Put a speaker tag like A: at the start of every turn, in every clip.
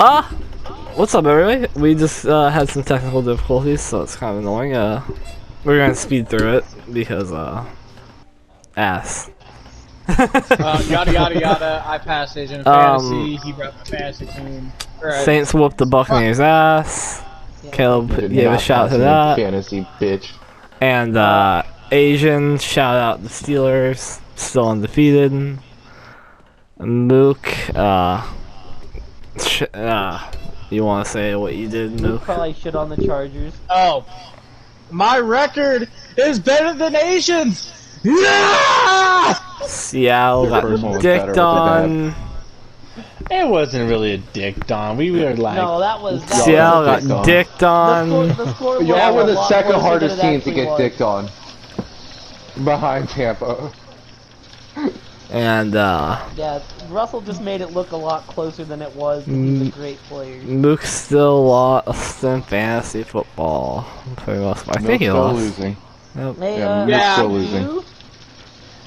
A: What's up, everybody? We just had some technical difficulties, so it's kind of annoying. We're gonna speed through it because ass.
B: Yada yada yada. I passed Asian fantasy. He brought my fantasy team. Right.
A: Saints whooped the Buccaneers' ass. Caleb gave a shout to that.
C: Fantasy bitch.
A: And Asian shout out the Steelers, still undefeated. Mook, you want to say what you did, Mook?
D: Probably shit on the Chargers.
B: Oh, my record is better than Asians. Yeah!
A: Seattle got dicked on.
C: It wasn't really a dick, Don. We were like...
D: No, that was...
A: Seattle got dicked on.
C: Y'all were the second hardest team to get dicked on. Behind Tampa.
A: And,
D: yeah, Russell just made it look a lot closer than it was. He's a great player.
A: Mook still lost in fantasy football. For the most part. I think he lost.
C: Losing.
A: Yep.
D: Hey,
C: Mook's still losing.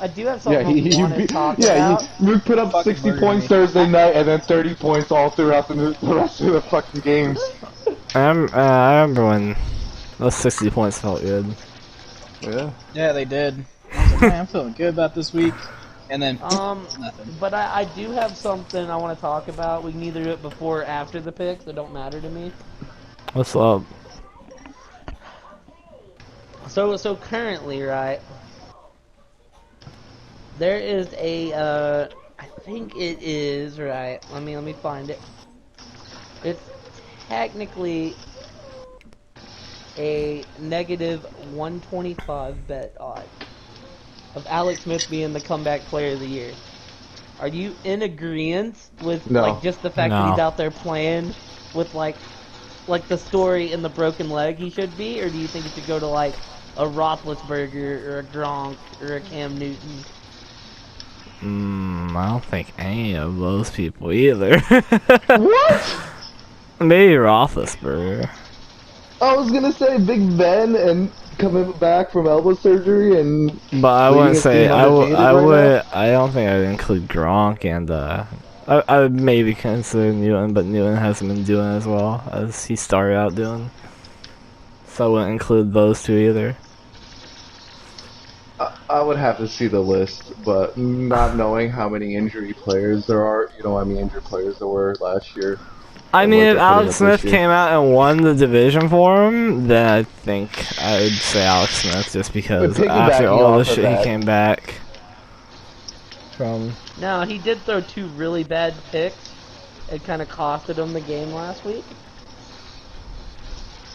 D: I do have something I want to talk about.
C: Mook put up 60 points Thursday night and then 30 points all throughout the rest of the fucking games.
A: I remember when those 60 points felt good.
C: Yeah.
B: Yeah, they did. I was like, man, I'm feeling good about this week. And then nothing.
D: But I do have something I want to talk about. We can either do it before or after the picks. It don't matter to me.
A: What's up?
D: So currently, right? There is a I think it is right. Let me find it. It's technically a negative 125 bet odd of Alex Smith being the comeback player of the year. Are you in agreement with like just the fact that he's out there playing with like the story in the broken leg he should be, or do you think it should go to like a Roethlisberger or a Gronk or a Cam Newton?
A: I don't think any of those people either.
C: What?
A: Maybe Roethlisberger.
C: I was gonna say Big Ben and coming back from elbow surgery and...
A: But I wouldn't say, I don't think I'd include Gronk and, I would maybe consider Newton, but Newton hasn't been doing as well as he started out doing. So I wouldn't include those two either.
C: I would have to see the list, but not knowing how many injury players there are, you know how many injured players there were last year.
A: I mean, if Alex Smith came out and won the division for him, then I think I would say Alex Smith just because after all the shit he came back from.
D: No, he did throw 2 really bad picks. It kind of costed him the game last week.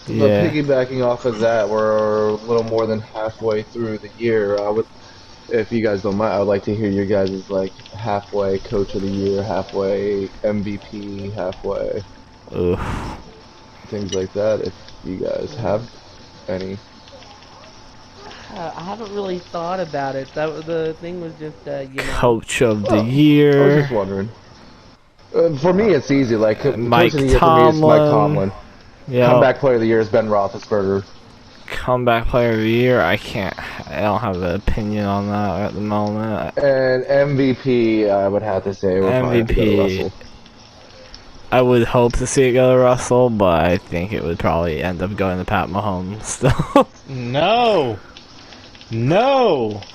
C: Yeah. But piggybacking off of that, we're a little more than halfway through the year. I would, if you guys don't mind, I would like to hear your guys' like halfway Coach of the Year, halfway MVP, halfway things like that. If you guys have any.
D: I haven't really thought about it. The thing was just you know.
A: Coach of the Year.
C: I was just wondering. For me, it's easy. Like
A: Mike
C: Coach of the Year for me is Mike Tomlin.
A: Yeah.
C: Comeback Player of the Year is Ben Roethlisberger.
A: Comeback Player of the Year, I don't have an opinion on that at the moment.
C: And MVP, I would have to say, would probably have to go to Russell.
A: I would hope to see it go to Russell, but I think it would probably end up going to Pat Mahomes still.
C: No!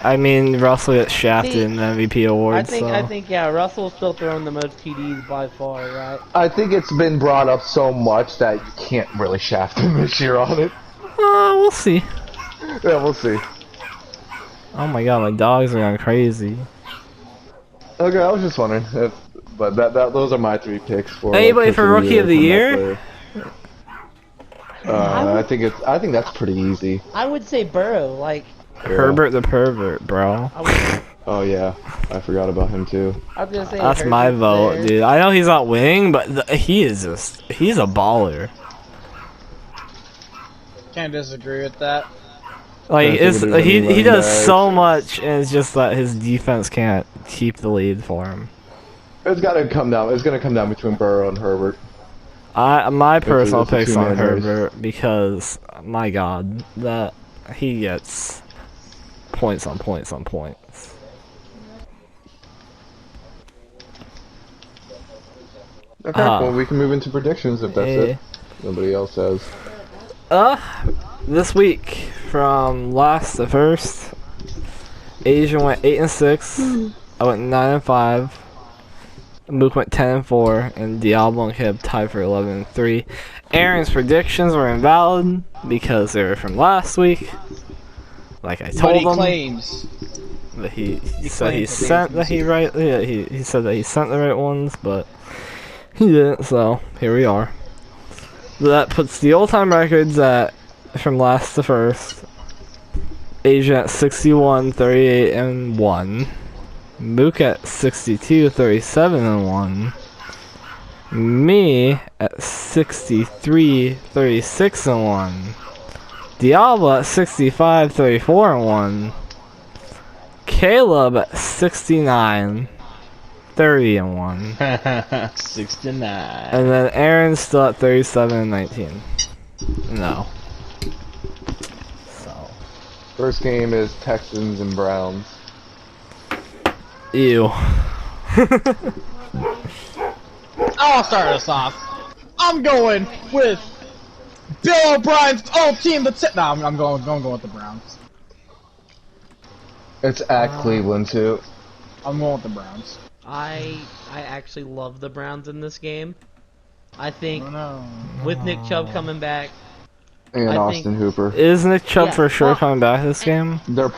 A: I mean, Russell gets shafted in the MVP awards.
D: I think, yeah, Russell's still throwing the most TDs by far, right?
C: I think it's been brought up so much that you can't really shaft him this year on it.
A: We'll see.
C: Yeah, we'll see.
A: Oh my god, my dogs are going crazy.
C: Okay, I was just wondering. But those are my 3 picks for.
A: Anybody for Rookie of the Year?
C: I think that's pretty easy.
D: I would say Burrow, like.
A: Herbert the pervert, bro.
C: Oh yeah, I forgot about him too.
D: I was gonna say
A: that's my vote, dude. I know he's not winning, but he's a baller.
B: Can't disagree with that.
A: Like he does so much, and it's just that his defense can't keep the lead for him.
C: It's gotta come down. It's gonna come down between Burrow and Herbert.
A: My personal pick's on Herbert because my god, that he gets points on points on points.
C: Okay, well we can move into predictions if that's it. Nobody else says.
A: This week from last to first, Asian went 8-6. I went 9-5. Mook went 10-4, and Diablo and Kib tied for 11-3. Aaron's predictions were invalid because they were from last week. Like I told him.
B: Claims
A: that he said he sent that he right. Yeah, he said that he sent the right ones, but he didn't. So here we are. That puts the all-time records at from last to first. Asia at 61, 38, and 1. Mook at 62, 37, and 1. Me at 63, 36, and 1. Diablo at 65, 34, and 1. Caleb at 69, 30, and 1.
B: 69.
A: And then Aaron's still at 37 and 19. No. So.
C: First game is Texans and Browns.
A: Ew.
B: I'll start us off. I'm going with Bill O'Brien's old team. No, I'm going with the Browns.
C: It's at Cleveland too.
B: I'm going with the Browns.
D: I actually love the Browns in this game. I think with Nick Chubb coming back
C: and Austin Hooper.
A: Is Nick Chubb for sure coming back this game?
C: They've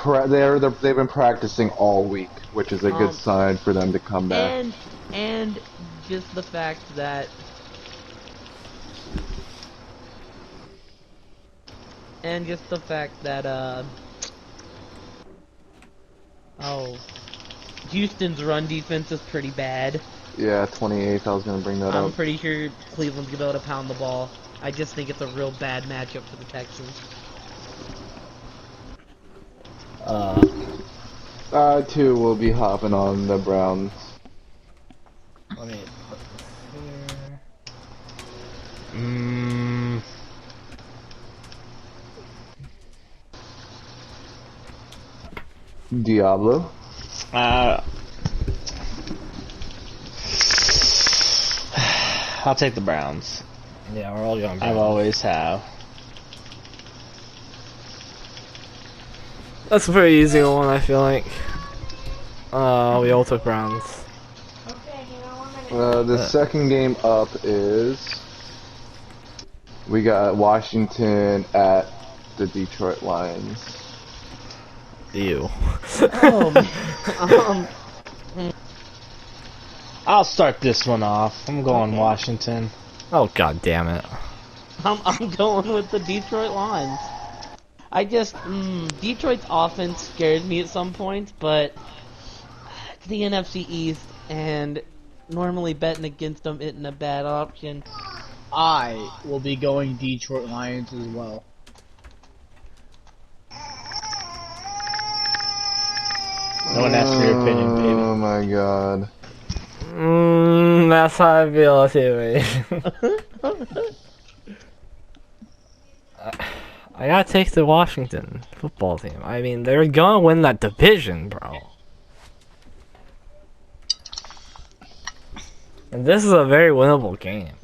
C: been practicing all week, which is a good sign for them to come back.
D: And just the fact that Houston's run defense is pretty bad.
C: Yeah, 28th. I was gonna bring that up.
D: I'm pretty sure Cleveland's gonna be able to pound the ball. I just think it's a real bad matchup for the Texans.
C: I too will be hopping on the Browns.
A: Let me put this here.
C: Diablo.
B: I'll take the Browns.
A: Yeah, we're all going Browns.
B: I always have.
A: That's a pretty easy one, I feel like. We all took Browns.
C: The second game up is we got Washington at the Detroit Lions.
A: Ew.
B: I'll start this one off. I'm going Washington.
A: Oh god damn it.
D: I'm going with the Detroit Lions. I just Detroit's offense scares me at some points, but it's the NFC East, and normally betting against them isn't a bad option.
B: I will be going Detroit Lions as well. No one asked for your opinion, baby.
C: Oh my god.
A: That's how I feel too. I gotta take the Washington football team. I mean, they're gonna win that division, bro. And this is a very winnable game.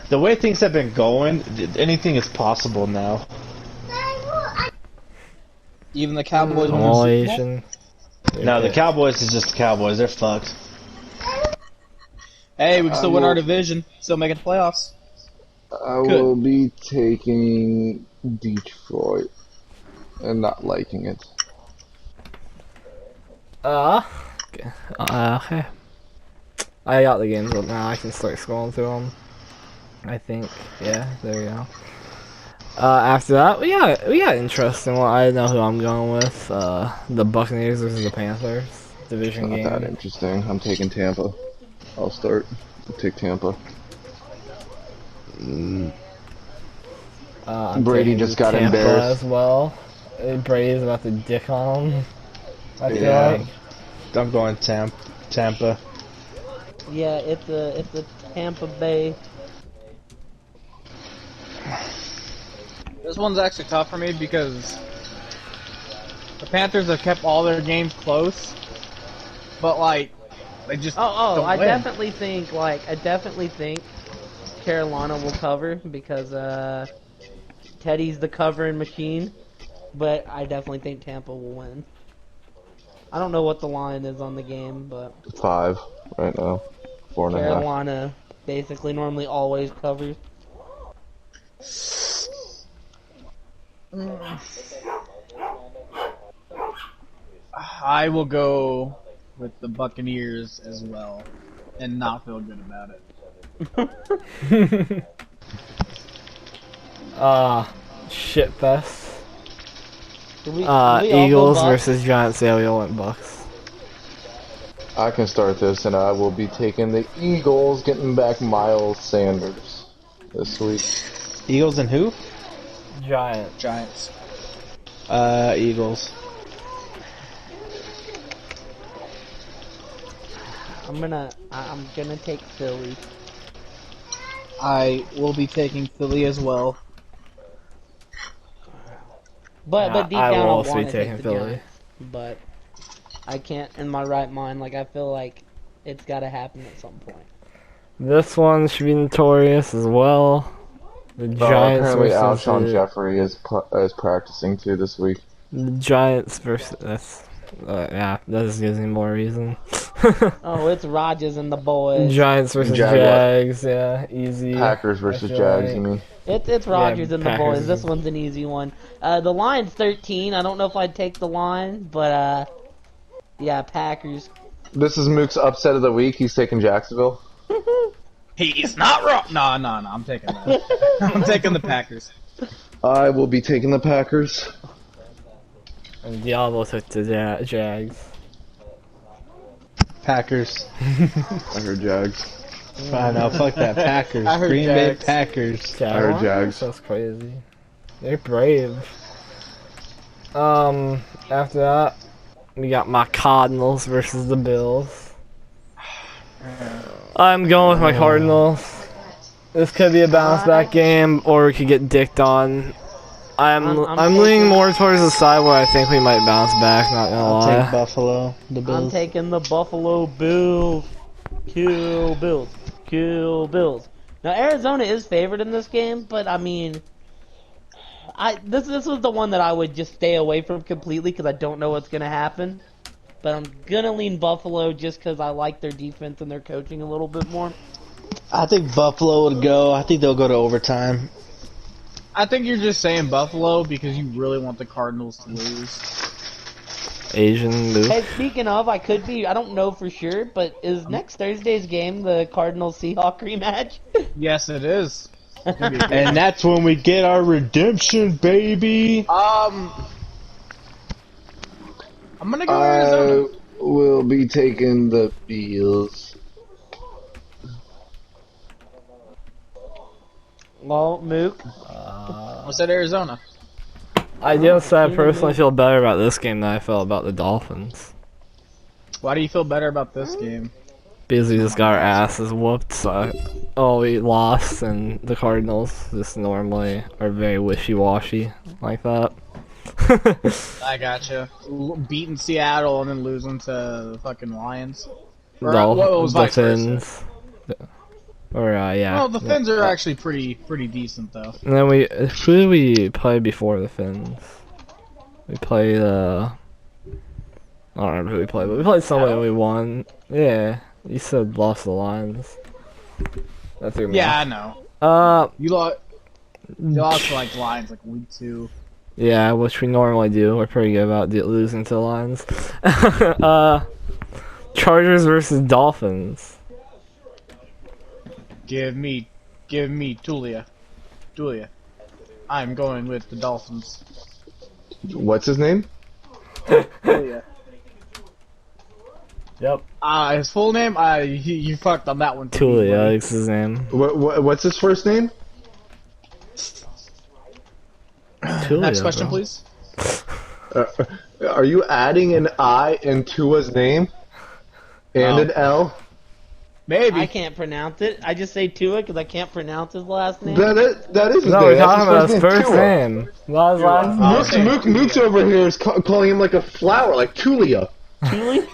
B: The way things have been going, anything is possible now. Even the Cowboys won the Super Bowl? No, the Cowboys is just the Cowboys. They're fucked. Hey, we can still win our division. Still make it to playoffs.
C: I will be taking Detroit and not liking it.
A: Okay. Okay. I got the games up now. I can start scrolling through them. I think. Yeah, there we go. After that, we got interesting one. I know who I'm going with. The Buccaneers versus the Panthers division game.
C: Not that interesting. I'm taking Tampa. I'll start. I'll take Tampa. Brady just got
A: Tampa
C: embarrassed
A: as well. Brady's about to dick on him. I feel like.
B: I'm going Tampa.
D: Yeah, it's a Tampa Bay.
B: This one's actually tough for me because the Panthers have kept all their games close, but like They just
D: I
B: win.
D: definitely think Carolina will cover because Teddy's the covering machine, but I definitely think Tampa will win. I don't know what the line is on the game, but
C: 5 right now. 4.5.
D: Carolina basically normally always covers.
B: I will go with the Buccaneers as well, and not feel good about it.
A: Shitfest.
D: We all
A: Eagles
D: go Bucks?
A: versus Giants. Yeah, we all went Bucks.
C: I can start this, and I will be taking the Eagles, getting back Miles Sanders this week.
E: Eagles and who?
B: Giants.
E: Eagles.
D: I'm gonna take Philly.
B: I will be taking Philly as well.
D: But deep
A: I
D: down
A: will
D: I
A: also be
D: want to
A: taking
D: take the
A: Philly.
D: Giants. But I can't in my right mind. Like I feel like it's got to happen at some point.
A: This one should be notorious as well. The Giants
C: apparently
A: versus
C: Alshon Jeffrey is practicing too this week.
A: the Giants versus yeah, that just gives me more reason.
D: Oh, it's Rodgers and the boys.
A: Giants versus Jags, yeah, easy.
C: Packers versus Jags, you mean?
D: It's Rodgers and the
A: Packers.
D: boys. This one's an easy one. The line's 13. I don't know if I'd take the line, but yeah, Packers.
C: This is Mook's upset of the week. He's taking Jacksonville.
B: He's not wrong. No, I'm taking that. I'm taking the Packers.
C: I will be taking the Packers.
A: And Diablo took the Jags.
E: Packers.
C: I heard Jags.
E: I know, fuck that. Packers.
B: I heard
E: Green
B: Jags.
E: Bay Packers.
C: I heard Jags.
A: That's crazy. They're brave. After that, we got my Cardinals versus the Bills. I'm going with my Cardinals. This could be a bounce back game, or we could get dicked on. I'm leaning more towards the side where I think we might bounce back, not gonna
E: I'll
A: lie.
E: take Buffalo. The Bills.
D: I'm taking the Buffalo Bills. Kill Bills. Kill Bills. Now Arizona is favored in this game, but I mean, this was the one that I would just stay away from completely because I don't know what's gonna happen. But I'm gonna lean Buffalo just because I like their defense and their coaching a little bit more.
E: I think Buffalo would go. I think they'll go to overtime.
B: I think you're just saying Buffalo because you really want the Cardinals to lose.
A: Asian move.
D: Hey, speaking of, I don't know for sure, but is next Thursday's game the Cardinals-Seahawks rematch?
B: Yes, it is.
E: And that's when we get our redemption, baby.
B: I'm gonna go Arizona.
C: I will be taking the Bills.
D: Well, Mook.
B: I said Arizona.
A: I just I personally feel better about this game than I felt about the Dolphins.
B: Why do you feel better about this game?
A: Because we just got our asses whooped, so we lost, and the Cardinals just normally are very wishy-washy like that.
B: I gotcha. Beating Seattle and then losing to the fucking Lions. Or,
A: The Fins. Yeah.
B: Well, the Fins are actually pretty decent though.
A: And then who did we play before the Fins? We played I don't remember who we played, but we played somebody and we won. Yeah, you said lost the Lions. That threw me
B: Yeah,
A: off.
B: I know. You lost to like Lions like week 2.
A: Yeah, which we normally do. We're pretty good about losing to the Lions. Chargers versus Dolphins.
B: Give me Tulia. I'm going with the Dolphins.
C: What's his name?
B: Tulia.
A: Yep.
B: His full name? You fucked on that one.
A: Tulia is his name.
C: What's his first name?
A: Tulia,
B: Next question,
A: bro.
B: please.
C: Are you adding an I in Tua's name? And an L?
B: Maybe.
D: I can't pronounce it. I just say Tua because I can't pronounce his last name.
C: That is his
A: No,
C: name.
A: we're
C: That's
A: talking about his first
C: Tua.
A: name. Not his last name.
C: Mook's over here is calling him like a flower, like Tulia.
D: Tuli?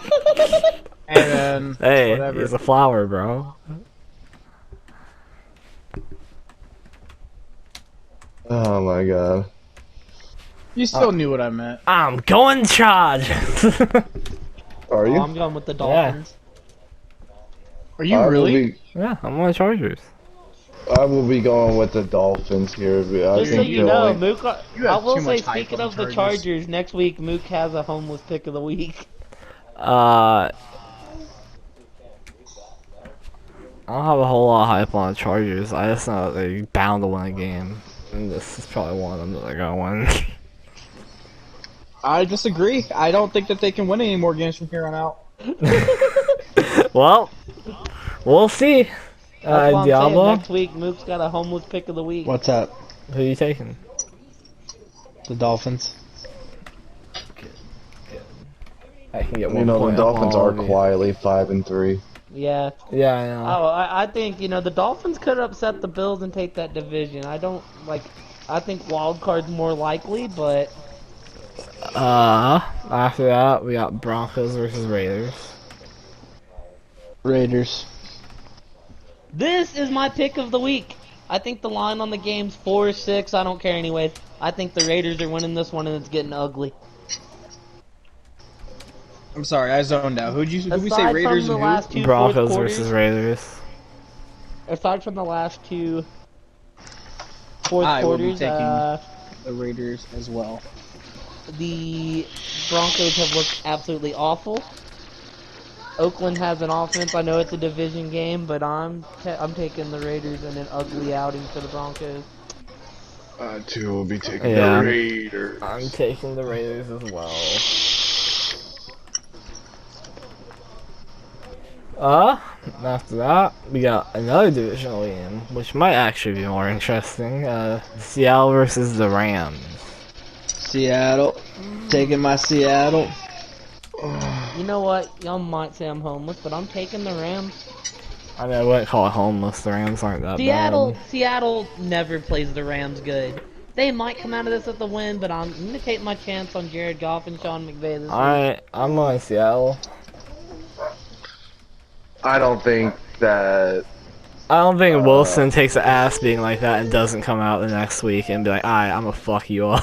B: And then
A: Hey,
B: whatever.
A: he's a flower, bro.
C: Oh my god.
B: You still knew what I meant.
A: I'm going charge.
C: Are you?
D: I'm going with the Dolphins.
B: Are you really?
A: Yeah, I'm on the Chargers.
C: I will be going with the Dolphins here. I
D: Just so
C: think
D: you
C: they'll
D: know,
C: only-
D: Mook.
B: You
D: I
B: have
D: will
B: too
D: say,
B: much hype
D: speaking
B: on
D: of the
B: Chargers.
D: Chargers, next week Mook has a homeless pick of the week.
A: I don't have a whole lot of hype on the Chargers. I just know that they're bound to win a game. And this is probably one of them that they're gonna win.
B: I disagree. I don't think that they can win any more games from here on out.
A: Well, we'll see.
D: That's what I'm saying.
A: Diablo,
D: Next week, Mook's got a homeless pick of the week.
E: What's up?
A: who are you taking?
E: The Dolphins.
A: I can get
C: You
A: one
C: know, the
A: point up on
C: Dolphins
A: all
C: are
A: of you.
C: quietly 5-3.
D: Yeah.
A: Yeah, I know.
D: Oh, I think, you know, the Dolphins could upset the Bills and take that division. I don't, like, I think wild card's more likely, but...
A: After that, we got Broncos versus Raiders.
E: Raiders.
D: This is my pick of the week. I think the line on the game's 4 or 6. I don't care anyways. I think the Raiders are winning this one and it's getting ugly.
B: I'm sorry, I zoned out. Who'd we say
D: Aside
B: Raiders
D: from the
B: and
D: last
B: who?
D: two
A: Broncos
D: fourth
A: versus
D: quarters,
A: Raiders.
D: aside from the last two fourth
B: I will be
D: quarters,
B: taking the Raiders as well.
D: the Broncos have looked absolutely awful. Oakland has an offense. I know it's a division game, but I'm taking the Raiders in an ugly outing for the Broncos.
C: I too will be taking
A: Yeah.
C: the Raiders.
A: I'm taking the Raiders as well. After that, we got another divisional game, which might actually be more interesting. Seattle versus the Rams.
E: Seattle. Taking my Seattle.
D: You know what? Y'all might say I'm homeless, but I'm taking the Rams.
A: I mean, I wouldn't call it homeless. The Rams aren't that bad.
D: Seattle never plays the Rams good. They might come out of this with a win, but I'm gonna take my chance on Jared Goff and Sean McVay this week.
A: I'm on Seattle.
C: I don't think that.
A: I don't think Wilson takes an ass being like that and doesn't come out the next week and be like, "Alright, I'm gonna fuck you all."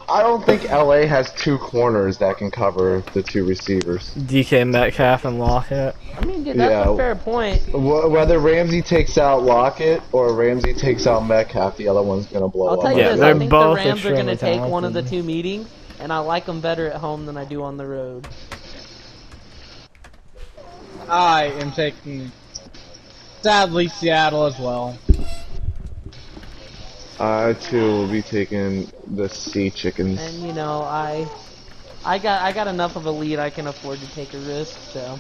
C: I don't think LA has two corners that can cover the two receivers.
A: DK Metcalf and Lockett.
D: I mean, dude, that's a fair point.
C: Whether Ramsey takes out Lockett or Ramsey takes out Metcalf, the other one's gonna blow
D: I'll
C: up.
D: tell you
A: Yeah,
D: this,
A: they're
D: I think the
A: both
D: Rams are going to
A: extremely
D: take one of the
A: talented.
D: two meetings, and I like them better at home than I do on the road.
B: I am taking, sadly, Seattle as well.
C: I too will be taking the Sea Chickens.
D: And, you know, I got enough of a lead I can afford to take a risk, so...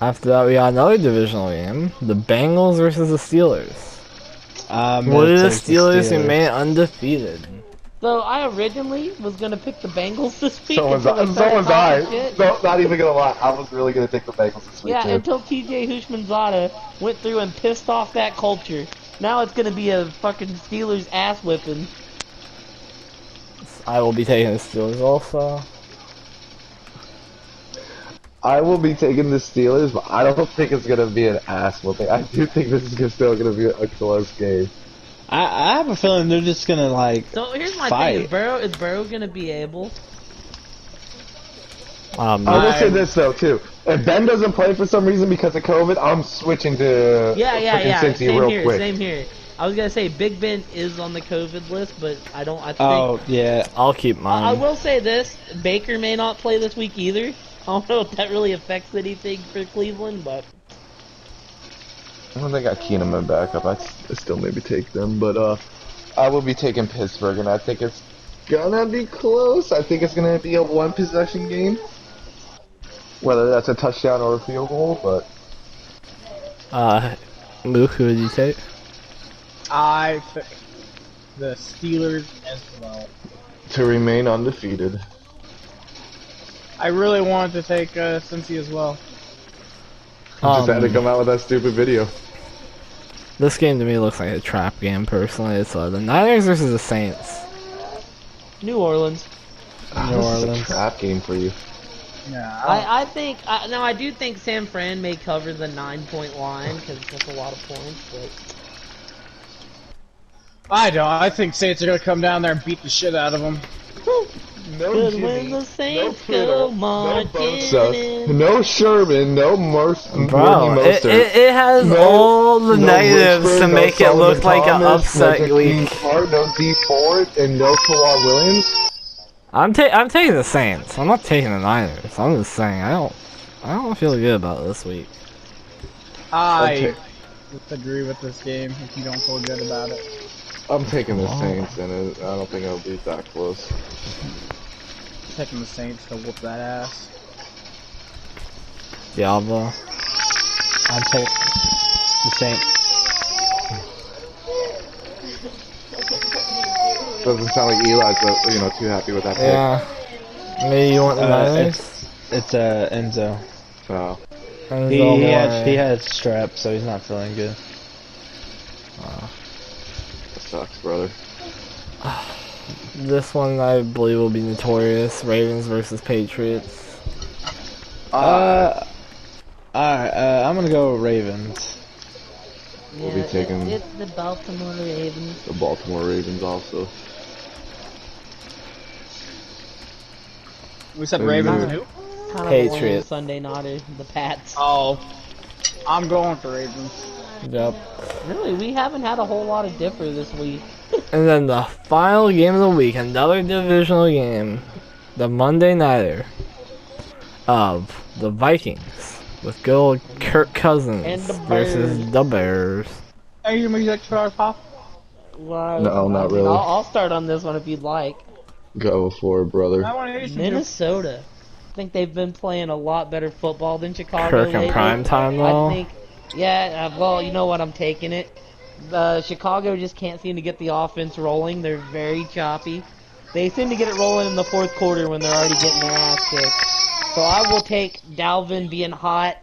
A: After that, we got another divisional game: the Bengals versus the Steelers. What did the Steelers remain undefeated?
D: So, I originally was going to pick the Bengals this week.
C: So was
D: until they started talking shit.
C: No, not even gonna lie. I was really gonna take the Bengals this week
D: Yeah,
C: too.
D: until TJ Hushmanzada went through and pissed off that culture. Now it's gonna be a fucking Steelers ass whipping.
A: I will be taking the Steelers also.
C: I will be taking the Steelers, but I don't think it's gonna be an ass whooping. I do think this is still gonna be a close game.
E: I have a feeling they're just gonna like.
D: So here's my
E: Fight.
D: thing: is Burrow gonna be able?
C: I will say this though too. If Ben doesn't play for some reason because of COVID, I'm switching to freaking Cincy
D: Same
C: real
D: here,
C: quick.
D: same here. I was gonna say Big Ben is on the COVID list, but I think.
E: Oh yeah.
A: I'll keep mine.
D: I will say this: Baker may not play this week either. I don't know if that really affects anything for Cleveland, but
C: I don't think I got Keenum in backup. I'd still maybe take them, but I will be taking Pittsburgh, and I think it's gonna be close. I think it's gonna be a one possession game, whether that's a touchdown or a field goal. But
A: Luke, who would you take?
B: I pick the Steelers as well.
C: to remain undefeated.
B: I really wanted to take Cincy as well.
C: Just had to come out with that stupid video.
A: This game to me looks like a trap game, personally. It's the Niners versus the Saints.
D: New Orleans.
C: New Orleans. This is a trap game for you.
B: Yeah,
D: I do think San Fran may cover the 9-point line because that's a lot of points, but
B: I don't. I think Saints are gonna come down there and beat the shit out of them.
C: No
D: Jimmy, when the Saints
C: no
D: go
C: marching, no Sherman, no
A: Bro, it has all the negatives to make it look like an upset week.
C: No D Ford and no Kawhi Williams.
A: I'm taking the Saints. I'm not taking the Niners. I'm just saying I don't feel good about this week.
B: I disagree with this game if you don't feel good about it.
C: I'm taking the Saints, and I don't think it'll be that close.
B: Taking the Saints to whoop that ass.
A: Diablo.
E: I'm taking the Saints.
C: Doesn't sound like Eli's, too happy with that pick.
A: Yeah. Maybe you want the Niners?
E: It's Enzo.
C: Oh.
E: He has strep, so he's not feeling good.
C: That sucks, brother.
A: This one I believe will be notorious. Ravens versus Patriots.
E: Alright, I'm gonna go Ravens.
C: We'll be taking
D: it's the Baltimore Ravens.
C: The Baltimore Ravens also.
B: We said Ravens and who?
D: Kind of
A: Patriots.
D: Sunday nighter, the Pats.
B: Oh, I'm going for Ravens.
A: Yep.
D: Really, we haven't had a whole lot of differ this week.
A: And then the final game of the week, another divisional game, the Monday Nighter of the Vikings with good old Kirk Cousins
D: And the
A: versus the Bears.
B: Are you gonna make that Pop?
D: Well,
C: No, not really.
D: I'll start on this one if you'd like.
C: Go for it, brother.
B: I want to hear some
D: Minnesota. I think they've been playing a lot better football than Chicago
A: Kirk
D: lately.
A: in prime time though.
D: I think, well, you know what, I'm taking it. Chicago just can't seem to get the offense rolling. They're very choppy. They seem to get it rolling in the fourth quarter when they're already getting their ass kicked. So I will take Dalvin being hot.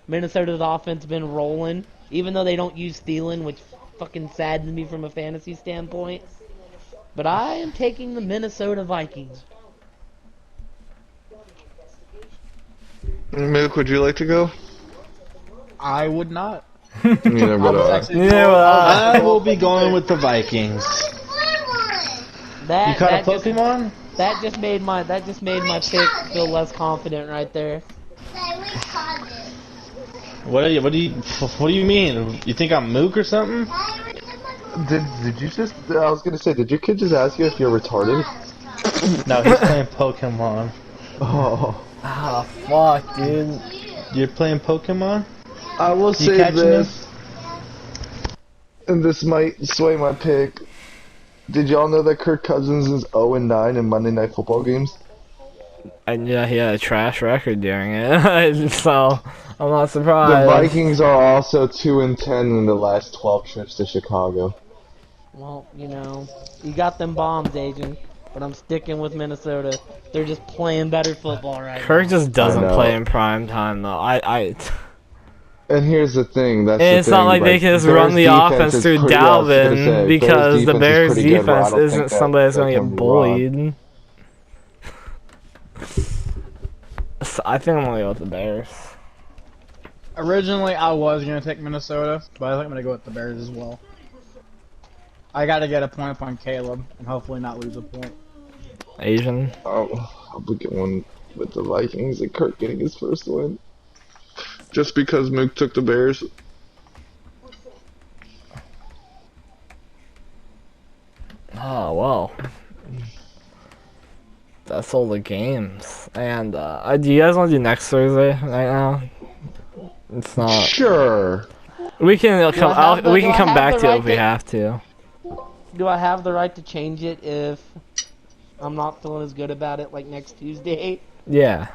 D: Minnesota's offense been rolling, even though they don't use Thielen, which fucking saddens me from a fantasy standpoint. But I am taking the Minnesota Vikings.
C: Milk, would you like to go?
B: I would not.
C: Neither would I.
E: I will be going with the Vikings. You caught a Pokemon?
D: That just made my pick feel less confident right there.
E: What do you mean? You think I'm Mook or something?
C: Did you just? I was gonna say, did your kid just ask you if you're retarded?
E: No, he's playing Pokemon.
C: Oh.
A: Ah, fuck, dude.
E: You're playing Pokemon?
C: I will say this, and this might sway my pick. Did y'all know that Kirk Cousins is 0-9 in Monday Night Football games?
A: And yeah, he had a trash record during it, so I'm not surprised.
C: The Vikings are also 2-10 in the last 12 trips to Chicago.
D: Well, you got them bombs, Agent, but I'm sticking with Minnesota. They're just playing better football right
A: Kirk
D: now.
A: just doesn't play in prime time though.
C: And here's the thing,
A: it's not like they can just run the offense through Dalvin because the Bears defense isn't somebody that's gonna get bullied. So I think I'm gonna go with the Bears.
B: Originally, I was gonna take Minnesota, but I think I'm gonna go with the Bears as well. I gotta get a point up on Caleb, and hopefully not lose a point.
A: Asian.
C: I'll be going with the Vikings and Kirk getting his first win. Just because Mook took the Bears.
A: Oh, well. That's all the games. And, do you guys want to do next Thursday right now? It's not...
C: Sure.
A: We can come back to it if we have to.
D: Do I have the right to change it if I'm not feeling as good about it like next Tuesday?
A: Yeah.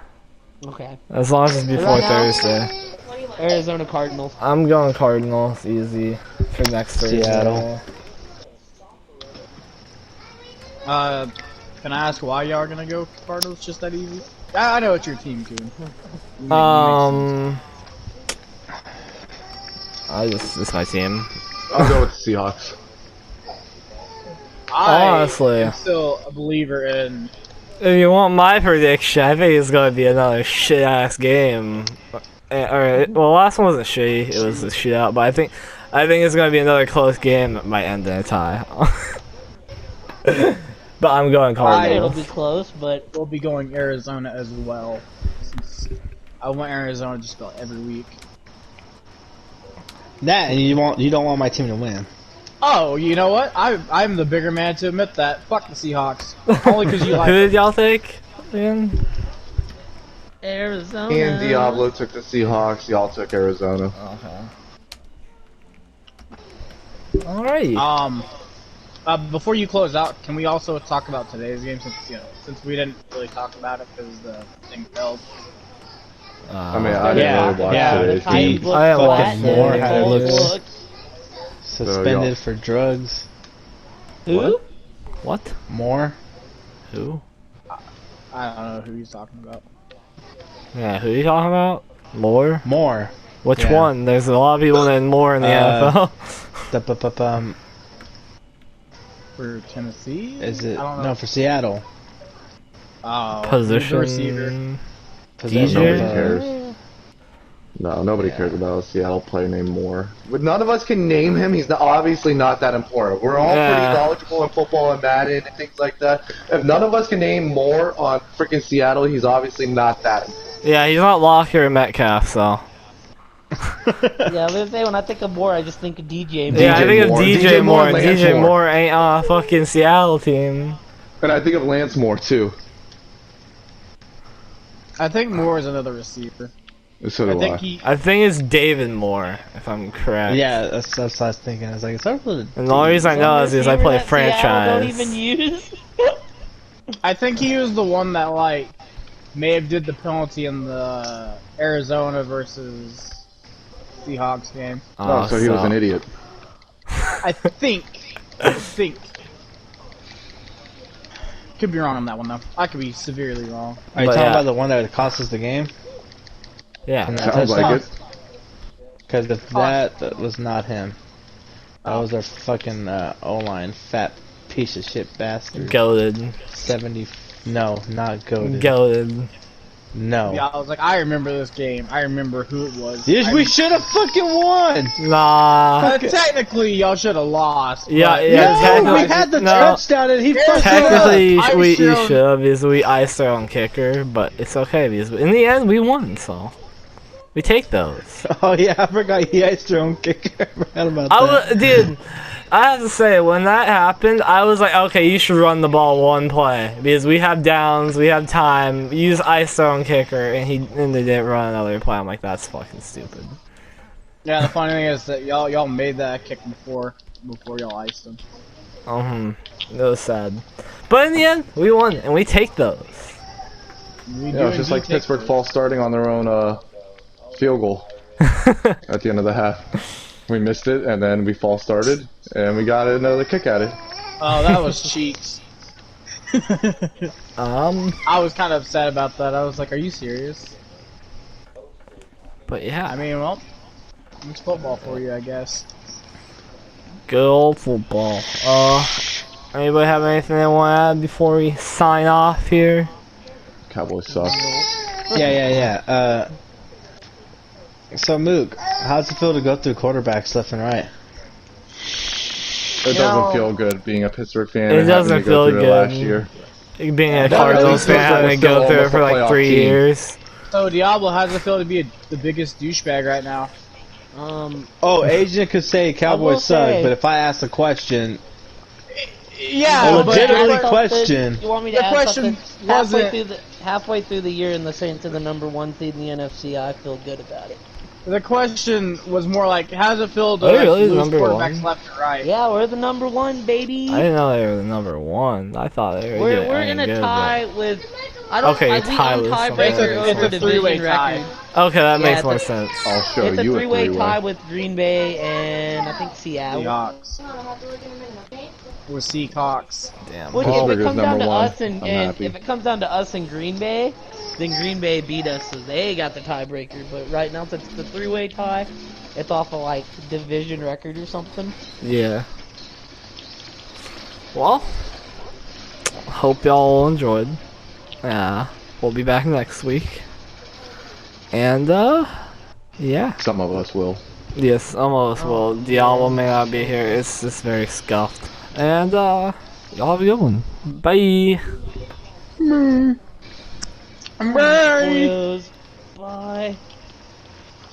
D: Okay.
A: As long as it's before Thursday.
D: Arizona Cardinals.
A: I'm going Cardinals, easy, for next Thursday.
E: Seattle.
B: Can I ask why y'all are gonna go Cardinals just that easy? I know it's your team, too.
A: It's my team.
C: I'll go with the Seahawks.
A: Honestly,
B: I'm still a believer in.
A: if you want my prediction, I think it's gonna be another shit ass game. Alright, well, last one wasn't shitty; it was a shootout. But I think it's gonna be another close game that might end in a tie. But I'm going
D: It'll
A: Cardinals.
D: be close, but
B: We'll be going Arizona as well. Since I want Arizona just about every week.
E: That and you don't want my team to win.
B: Oh, you know what? I'm the bigger man to admit that. Fuck the Seahawks. Only because you like
A: Who
B: them.
A: did y'all take? Again?
D: Arizona.
C: Me and Diablo took the Seahawks. Y'all took Arizona.
A: Okay. Alright.
B: Before you close out, can we also talk about today's game since we didn't really talk about it because the thing failed.
C: I mean, I didn't really watch today's game.
A: I am watching
E: more
A: more.
E: how it looks.
C: So
E: Suspended for drugs.
D: Who?
A: What?
E: More.
A: Who?
B: I don't know who he's talking about.
A: Yeah, who are you talking about? Moore?
E: More.
A: Which
E: Yeah.
A: one? There's a lot of people named Moore in the NFL.
B: For Tennessee?
E: Is it?
B: I don't know.
E: No, for Seattle.
B: Oh,
A: Position.
B: the receiver.
E: Possession.
C: Nobody
A: DJ?
C: cares. No, nobody cares about a Seattle player named Moore. But none of us can name him. He's obviously not that important. We're all
A: Yeah.
C: pretty knowledgeable in football and Madden and things like that. If none of us can name Moore on freaking Seattle, he's obviously not that.
A: Yeah, he's not Locker or Metcalf, so.
D: Yeah, I was gonna say, when I think of Moore, I just think of DJ.
A: Yeah, I think of
C: Moore.
A: DJ Moore, and
C: Lance
A: DJ
C: Moore.
A: Moore ain't on a fucking Seattle team.
C: And I think of Lance Moore, too.
B: I think Moore is another receiver.
C: So
B: I
C: do
B: think he.
A: I think it's David Moore, if I'm correct.
E: Yeah, that's what I was thinking. I was like, it's hard to.
A: And the only reason I know is because I play
D: Receiver that Seattle don't
A: franchise.
D: even use.
B: I think he was the one that may have did the penalty in the Arizona versus Seahawks game.
C: Oh, so he was an idiot.
B: I think. Could be wrong on that one though. I could be severely wrong.
E: Are you
A: But
E: talking
A: yeah.
E: about the one that cost us the game?
A: Yeah.
C: Sounds like it.
E: Because if that was not him, that was our fucking O-line fat piece of shit bastard.
A: Goated.
E: 70. No, not goaded.
A: Goated.
E: No.
B: Yeah, I was like, I remember this game. I remember who it was.
E: Yes, we should have fucking won.
A: Nah.
B: Technically, y'all should have lost.
A: Yeah,
B: but-
A: yeah,
E: No,
A: technically-
E: we had the
A: no.
E: touchdown and he fucked it up.
A: Technically,
B: I
A: you
B: sure-
A: should have, because we iced our own kicker, but it's okay, because in the end, we won, so. We take those.
E: Oh yeah, I forgot he iced your own kicker. I forgot about that.
A: Dude, I have to say, when that happened, I was like, okay, you should run the ball one play, because we have downs, we have time, use iced our own kicker, and they didn't run another play. I'm like, that's fucking stupid.
B: Yeah, the funny thing is that y'all made that kick before y'all iced them.
A: It was sad. But in the end, we won, and we take those.
C: Yeah, it's just like Pittsburgh false starting on their own field goal at the end of the half. We missed it, and then we false started, and we got another kick at it.
B: Oh, that was cheats. I was kind of upset about that. I was like, are you serious?
A: But yeah.
B: I mean, well, it's football for you, I guess.
A: Good old football. Anybody have anything they want to add before we sign off here?
C: Cowboys suck.
E: Yeah. So Mook, how's it feel to go through quarterbacks left and right?
C: It doesn't feel good being a Pittsburgh fan.
A: It
C: and having
A: doesn't
C: to go
A: feel
C: through it
A: good.
C: last year.
A: Being a
C: at
A: Cardinals
C: least
A: fan,
C: it's
A: having to
C: still
A: go through it
C: almost
A: for
C: a
A: like
C: playoff
A: 3
C: team.
A: years.
B: So Diablo, how does it feel to be the biggest douchebag right now?
E: Oh, Agent could say Cowboys suck,
D: say-
E: but if I ask a question,
B: Yeah,
E: a
B: but
E: legitimate
B: but-
E: question.
D: You want me to
B: The
D: add
B: question
D: something?
B: wasn't-
D: Halfway through the year, and the Saints are the #1 seed in the NFC. I feel good about it.
B: The question was more like, how does it feel to
A: Are they really
B: lose
A: number
B: quarterbacks
A: one?
B: left and right?
D: Yeah, we're the #1, baby.
A: I didn't know they were the #1. I thought they were
D: We're in a
A: good,
D: tie with. I don't.
A: Okay,
D: we
A: tie
D: own
A: with
D: tiebreaker
A: something.
D: over
B: It's a
D: division
B: three-way tie.
D: record.
A: but... Okay, that
D: Yeah,
A: makes
D: it's
A: more
D: a-
A: sense.
C: I'll show
D: It's a
C: you a
D: three-way
C: three-way.
D: tie with Green Bay and I think Seattle.
B: Seahawks. With Seahawks.
A: Damn.
D: Look, if
C: Pittsburgh
D: it
C: is
D: comes down to
C: #1.
D: us and
C: I'm happy.
D: if it comes down to us and Green Bay, then Green Bay beat us, so they got the tiebreaker. But right now, since it's a three-way tie, it's off of like division record or something.
A: Yeah. Well, hope y'all enjoyed. We'll be back next week. And, yeah.
C: Some of us will.
A: Yes, some of us will. Diablo may not be here. It's just very scuffed. And, y'all have a good one. Bye.
D: Bye.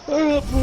D: Bye.